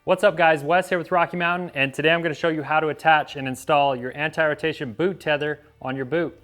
What's up guys, Wes here with Rocky Mountain, and today I'm going to show you how to attach and install your anti-rotation boot tether on your boot.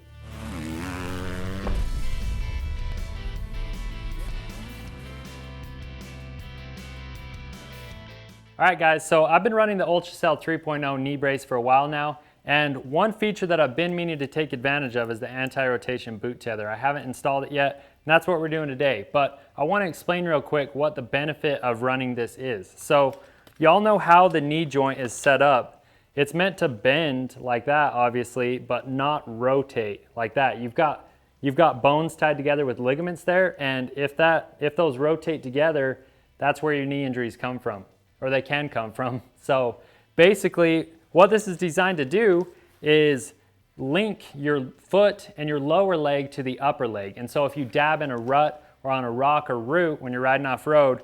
Alright guys, so I've been running the UltraCell 3.0 knee brace for a while now, and one feature that I've been meaning to take advantage of is the anti-rotation boot tether. I haven't installed it yet, and that's what we're doing today, but I want to explain real quick what the benefit of running this is. So y'all know how the knee joint is set up. It's meant to bend like that, obviously, but not rotate like that. You've got bones tied together with ligaments there, and if those rotate together, that's where your knee injuries come from, or they can come from. So basically, what this is designed to do is link your foot and your lower leg to the upper leg. And so if you dab in a rut or on a rock or root when you're riding off-road,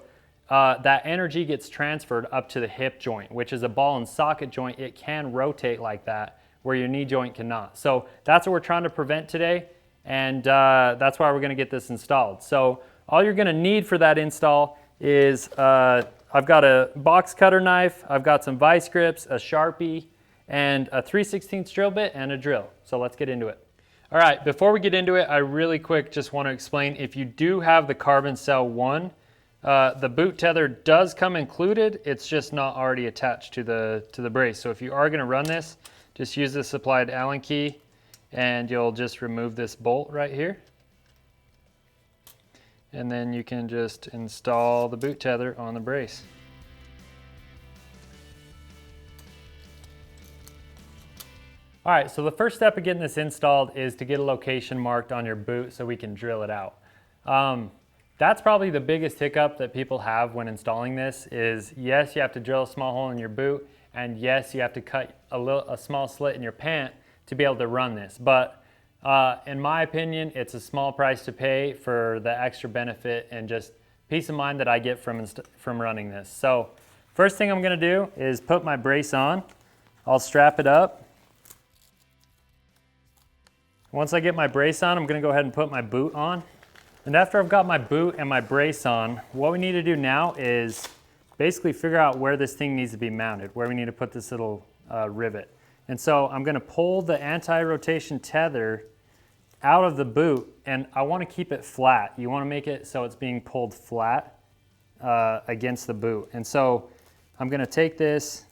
that energy gets transferred up to the hip joint, which is a ball and socket joint. It can rotate like that where your knee joint cannot. So that's what we're trying to prevent today, and that's why we're going to get this installed. So all you're going to need for that install is I've got a box cutter knife, I've got some vice grips, a Sharpie, and a 3/16 drill bit and a drill. So let's get into it. All right, before we get into it, I really quick just want to explain, if you do have the Carbon Cell 1, the boot tether does come included. It's just not already attached to the brace. So if you are going to run this, just use the supplied Allen key, and you'll just remove this bolt right here. And then you can just install the boot tether on the brace. All right, so the first step of getting this installed is to get a location marked on your boot so we can drill it out. That's probably the biggest hiccup that people have when installing this is, yes, you have to drill a small hole in your boot, and yes, you have to cut a small slit in your pant to be able to run this. But in my opinion, it's a small price to pay for the extra benefit and just peace of mind that I get from running this. So first thing I'm going to do is put my brace on. I'll strap it up. Once I get my brace on, I'm going to go ahead and put my boot on. And after I've got my boot and my brace on, what we need to do now is basically figure out where this thing needs to be mounted, where we need to put this little rivet. And so I'm going to pull the anti-rotation tether out of the boot, and I want to keep it flat. You want to make it so it's being pulled flat against the boot. And so I'm going to take this,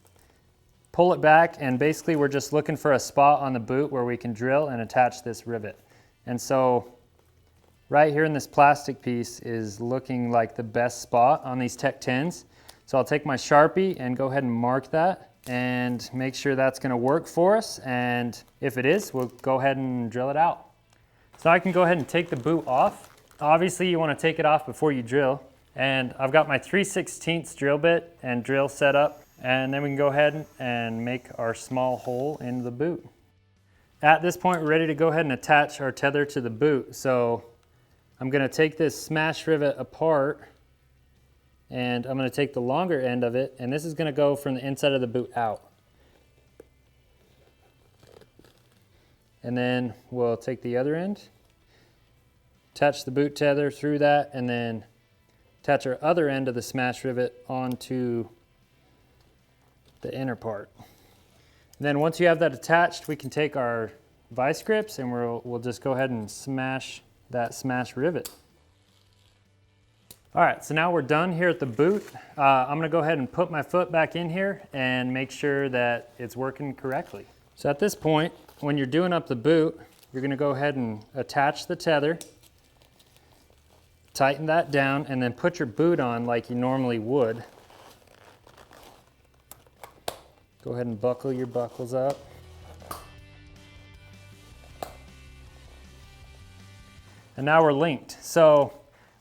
pull it back, and basically we're just looking for a spot on the boot where we can drill and attach this rivet. And so right here in this plastic piece is looking like the best spot on these Tech 10s. So I'll take my Sharpie and go ahead and mark that and make sure that's going to work for us. And if it is, we'll go ahead and drill it out. So I can go ahead and take the boot off. Obviously you want to take it off before you drill. And I've got my 3/16 drill bit and drill set up. And then we can go ahead and make our small hole into the boot. At this point, we're ready to go ahead and attach our tether to the boot. So I'm going to take this smash rivet apart, and I'm going to take the longer end of it, and this is going to go from the inside of the boot out. And then we'll take the other end, attach the boot tether through that, and then attach our other end of the smash rivet onto the inner part. And then once you have that attached, we can take our vice grips and we'll just go ahead and smash that smash rivet. All right, so now we're done here at the boot. I'm gonna go ahead and put my foot back in here and make sure that it's working correctly. So at this point, when you're doing up the boot, you're gonna go ahead and attach the tether, tighten that down, and then put your boot on like you normally would. Go ahead and buckle your buckles up. And now we're linked. So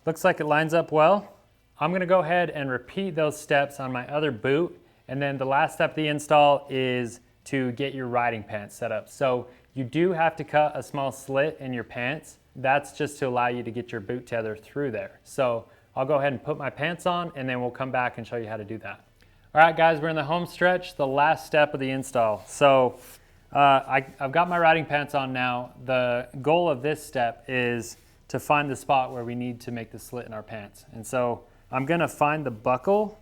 looks like it lines up well. I'm going to go ahead and repeat those steps on my other boot. And then the last step of the install is to get your riding pants set up. So you do have to cut a small slit in your pants. That's just to allow you to get your boot tether through there. So I'll go ahead and put my pants on, and then we'll come back and show you how to do that. All right guys, we're in the home stretch, the last step of the install. So I've got my riding pants on now. The goal of this step is to find the spot where we need to make the slit in our pants. And so I'm gonna find the buckle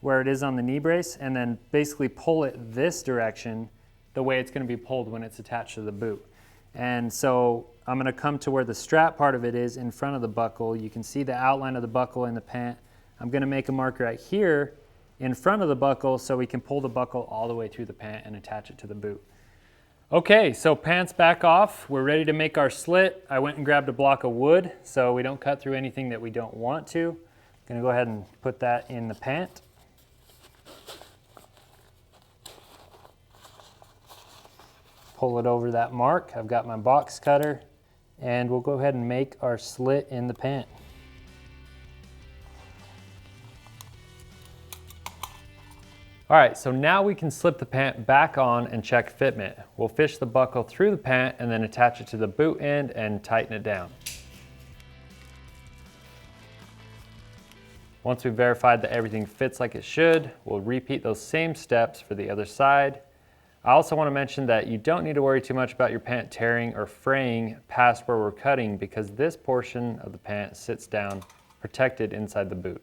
where it is on the knee brace and then basically pull it this direction the way it's going to be pulled when it's attached to the boot. And so I'm going to come to where the strap part of it is in front of the buckle. You can see the outline of the buckle in the pant. I'm going to make a mark right here in front of the buckle so we can pull the buckle all the way through the pant and attach it to the boot. Okay, so pants back off. We're ready to make our slit. I went and grabbed a block of wood so we don't cut through anything that we don't want to. I'm going to go ahead and put that in the pant. Pull it over that mark. I've got my box cutter and we'll go ahead and make our slit in the pant. All right, so now we can slip the pant back on and check fitment. We'll fish the buckle through the pant and then attach it to the boot end and tighten it down. Once we've verified that everything fits like it should, we'll repeat those same steps for the other side. I also want to mention that you don't need to worry too much about your pant tearing or fraying past where we're cutting because this portion of the pant sits down protected inside the boot.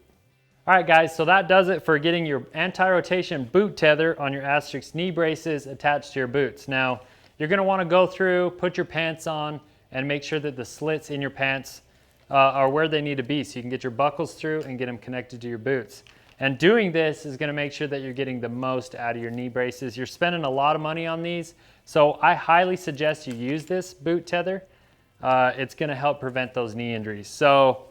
All right guys, so that does it for getting your anti-rotation boot tether on your Asterisk knee braces attached to your boots. Now, you're gonna wanna go through, put your pants on, and make sure that the slits in your pants are where they need to be so you can get your buckles through and get them connected to your boots. And doing this is gonna make sure that you're getting the most out of your knee braces. You're spending a lot of money on these, so I highly suggest you use this boot tether. It's gonna help prevent those knee injuries. So,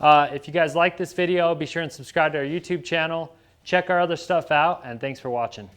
if you guys like this video, be sure and subscribe to our YouTube channel. Check our other stuff out, and thanks for watching.